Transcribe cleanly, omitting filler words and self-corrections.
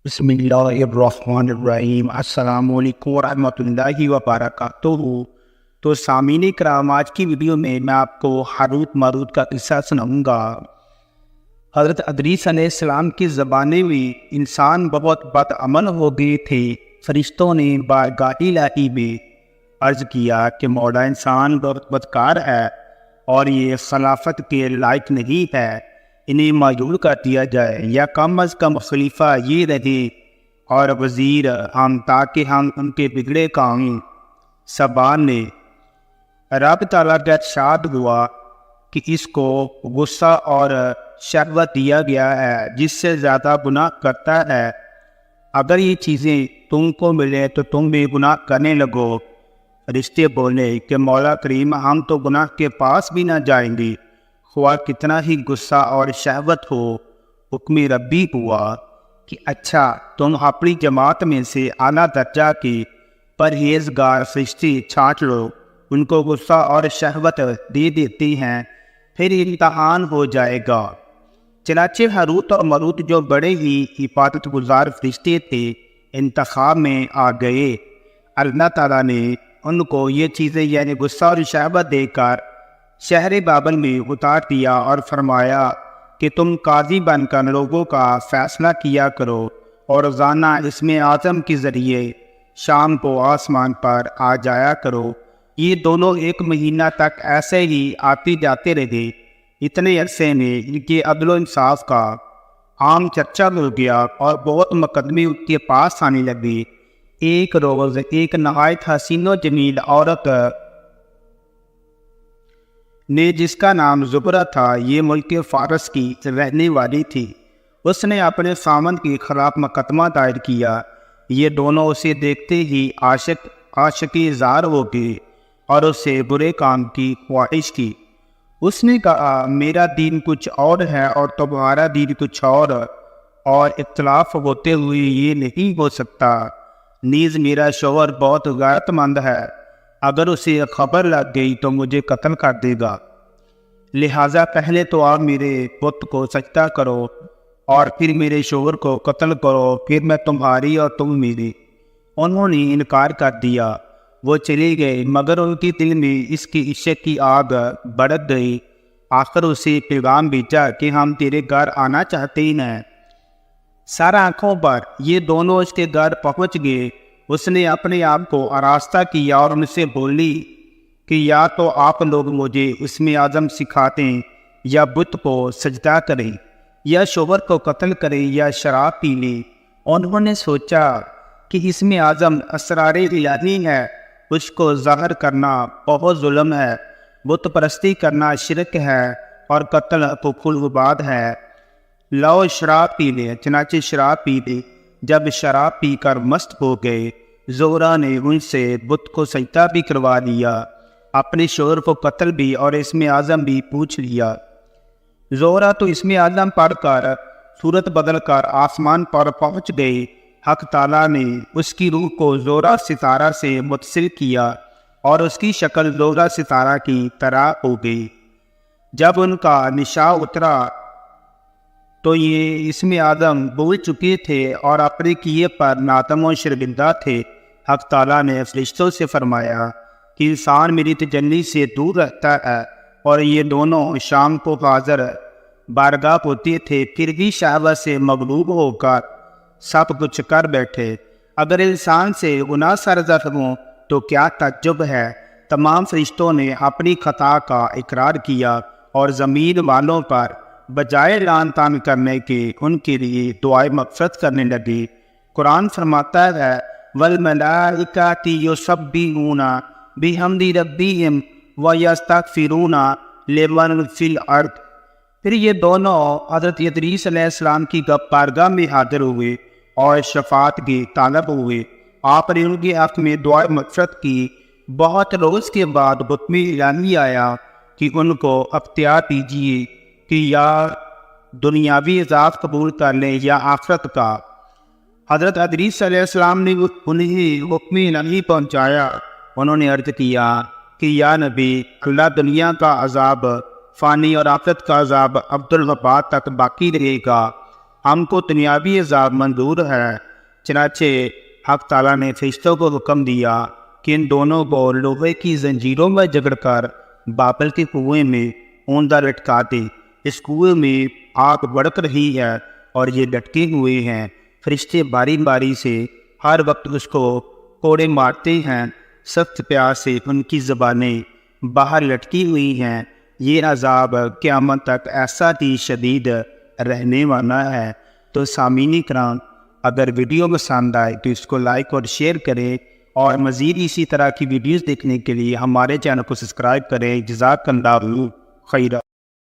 بسم اللہ الرحمن الرحیم۔ السلام علیکم ورحمۃ اللہ وبرکاتہ۔ تو سامعین کرام، آج کی ویڈیو میں آپ کو ہاروت ماروت کا قصہ سناؤں گا۔ حضرت ادریس علیہ السلام کی زمانے میں انسان بہت بد عمل ہو گئے تھے۔ فرشتوں نے بارگاہ الہی میں عرض کیا کہ مولا انسان بہت بدکار ہے اور یہ خلافت کے لائق نہیں ہے، انہیں معزول کر دیا جائے یا کم از کم خلیفہ یہ رہے اور وزیر ہم، تاکہ ہم ان کے بگڑے کام سنبھال لیں۔ رب تعالیٰ کا ارشاد ہوا کہ اس کو غصہ اور شہوت دیا گیا ہے، جس سے زیادہ گناہ کرتا ہے۔ اگر یہ چیزیں تم کو ملے تو تم بھی گناہ کرنے لگو۔ فرشتے بولے کہ مولا کریم، ہم تو گناہ کے پاس بھی نہ جائیں گے، خواہ کتنا ہی غصہ اور شہوت ہو۔ حکم ربی ہوا کہ اچھا، تم اپنی جماعت میں سے اعلیٰ درجہ کے پرہیزگار فرشتے چھانٹ لو، ان کو غصہ اور شہوت دے دیتے ہیں، پھر امتحان ہو جائے گا۔ چنانچہ ہاروت اور ماروت، جو بڑے ہی عبادت گزار فرشتے تھے، انتخاب میں آ گئے۔ اللہ تعالیٰ نے ان کو یہ چیزیں یعنی غصہ اور شہوت دے کر شہر بابل میں اتار دیا اور فرمایا کہ تم قاضی بن کر لوگوں کا فیصلہ کیا کرو اور روزانہ اسم اعظم کے ذریعے شام کو آسمان پر آ جایا کرو۔ یہ دونوں 1 مہینہ تک ایسے ہی آتے جاتے رہے۔ اتنے عرصے میں ان کے عدل و انصاف کا عام چرچا ہو گیا اور بہت مقدمے ان کے پاس آنے لگے۔ ایک روز ایک نہایت حسین و جمیل عورت نے، جس کا نام زبرہ تھا، یہ ملک فارس کی رہنے والی تھی، اس نے اپنے خاوند کے خلاف مقدمہ دائر کیا۔ یہ دونوں اسے دیکھتے ہی عاشقی اظہار ہو گئے اور اسے برے کام کی خواہش کی۔ اس نے کہا، میرا دین کچھ اور ہے اور تمہارا دین کچھ اور اختلاف ہوتے ہوئے یہ نہیں ہو سکتا۔ نیز میرا شوہر بہت غیرت مند ہے، اگر اسے خبر لگ گئی تو مجھے قتل کر دے گا، لہٰذا پہلے تو آپ میرے بت کو سجدہ کرو اور پھر میرے شوہر کو قتل کرو، پھر میں تمہاری اور تم میری۔ انہوں نے انکار کر دیا۔ وہ چلے گئے، مگر ان کے دل میں اس کی عشق کی آگ بھڑک گئی۔ آخر اسے پیغام بھیجا کہ ہم تیرے گھر آنا چاہتے ہیں۔ سر آنکھوں پر یہ دونوں اس کے گھر پہنچ گئے۔ اس نے اپنے آپ کو آراستہ کیا اور ان سے بولی کہ یا تو آپ لوگ مجھے اسم اعظم سکھاتیں یا بت کو سجدہ کریں یا شوہر کو قتل کریں یا شراب پی لیں۔ انہوں نے سوچا کہ اسم اعظم اسرار الہی ہے، اس کو ظاہر کرنا بہت ظلم ہے، بت پرستی کرنا شرک ہے اور قتل حقوق العباد ہے۔ لاؤ شراب پی لیں۔ چنانچہ شراب پی لی۔ جب شراب پی کر مست ہو گئے، زہرہ نے ان سے بت کو سجدہ بھی کروا لیا، اپنے شوہر کو قتل بھی اور اسم اعظم بھی پوچھ لیا۔ زہرہ تو اسم اعظم پڑھ کر صورت بدل کر آسمان پر پہنچ گئی۔ حق تعالیٰ نے اس کی روح کو زہرہ ستارہ سے متصل کیا اور اس کی شکل زہرہ ستارہ کی طرح ہو گئی۔ جب ان کا نشاء اترا تو یہ اسم اعظم بھول چکے تھے اور اپنے کیے پر نادم و شرمندہ تھے۔ حق تعالیٰ نے فرشتوں سے فرمایا کہ انسان میری تجلی سے دور رہتا ہے، اور یہ دونوں شام کو حاضر بارگاہ ہوتے تھے، پھر بھی شہوت سے مغلوب ہو کر سب کچھ کر بیٹھے۔ اگر انسان سے گناہ سرزد ہوں تو کیا تعجب ہے۔ تمام فرشتوں نے اپنی خطا کا اقرار کیا اور زمین والوں پر بجائے لعن طعن کرنے کے ان کے لیے دعائے مغفرت کرنے لگے۔ قرآن فرماتا ہے، وَالْمَلَائِكَةُ يُسَبِّحُونَ بِحَمْدِ رَبِّهِمْ وَيَسْتَغْفِرُونَ لِمَنْ فِي الْأَرْضِ۔ پھر یہ دونوں حضرت ادریس علیہ السلام کی بارگاہ میں حاضر ہوئے اور شفاعت کے طالب ہوئے۔ آپ نے ان کے حق میں دعائے مغفرت کی۔ بہت روز کے بعد حکم الہی آیا کہ ان کو اختیار دیجیے کہ یا دنیاوی عذاب قبول کر لیں یا آخرت کا۔ حضرت ادریس علیہ السلام نے انہیں حکم الہی پہنچایا۔ انہوں نے عرض کیا کہ یا نبی اللہ، دنیا کا عذاب فانی اور آخرت کا عذاب ابد الآباد تک باقی رہے گا۔ ہم کو دنیاوی عذاب منظور ہے۔ چنانچہ حق تعالیٰ نے فرشتوں کو حکم دیا کہ ان دونوں کو لوہے کی زنجیروں میں جکڑ کر بابل کے کنویں میں اوندا لٹکا دے۔ اس کنویں میں آگ بڑک رہی ہے اور یہ لٹکے ہوئے ہیں۔ فرشتے باری باری سے ہر وقت اس کو کوڑے مارتے ہیں۔ سخت پیاس سے ان کی زبانیں باہر لٹکی ہوئی ہیں۔ یہ عذاب قیامت تک ایسا ہی شدید رہنے والا ہے۔ تو سامعین کرام، اگر ویڈیو پسند آئے تو اس کو لائک اور شیئر کریں، اور مزید اسی طرح کی ویڈیوز دیکھنے کے لیے ہمارے چینل کو سبسکرائب کریں۔ جزاک اللہ خیرہ۔